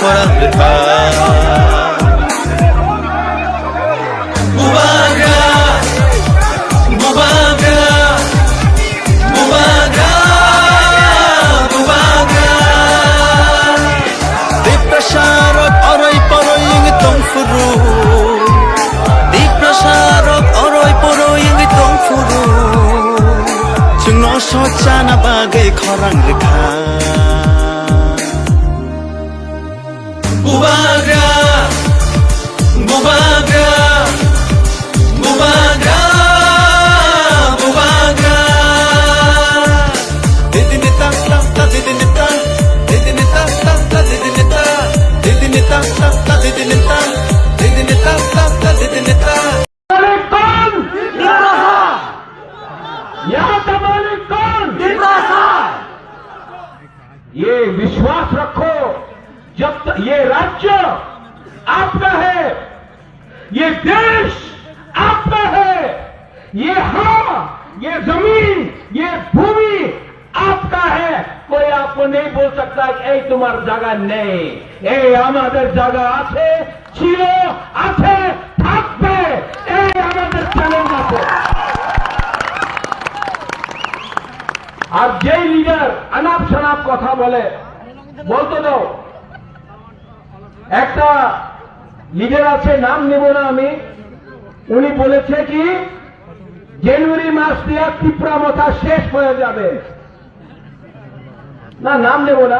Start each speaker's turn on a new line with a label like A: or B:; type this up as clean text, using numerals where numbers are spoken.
A: খরাং রেখা বুবাগা বুবাগা বুবাগা বুবাগা di prasarok oroy poroy ngitong furu di prasarok oroy poroy ngitong furu chungno sochana bagai khorang rekha bubaga bubaga bubaga bubaga didinita ta didinita didinita ta didinita didinita ta didinita didinita ta didinita
B: मालिक कौन? यहाँ का मालिक कौन? ये विश्वास रखो, जब तक ये राज्य आपका है, ये देश आपका है, ये हवा, ये जमीन, ये भूमि आपका है। कोई आपको नहीं बोल सकता कि ए तुम्हार जगह नहीं, ए আমাদের জায়গা আছে, ছিল, আছে, থাকবে, এই আমাদের চ্যালেঞ্জ আছে। আর যেই লিডার আনাপ শনাপ কথা বলে বলতে দাও। একটা লিডার আছে, নাম নেব না আমি, উনি বলেছে কি জানুয়ারি মাস দিয়ে তীব্র মথা শেষ হয়ে যাবে। না নাম নেব না,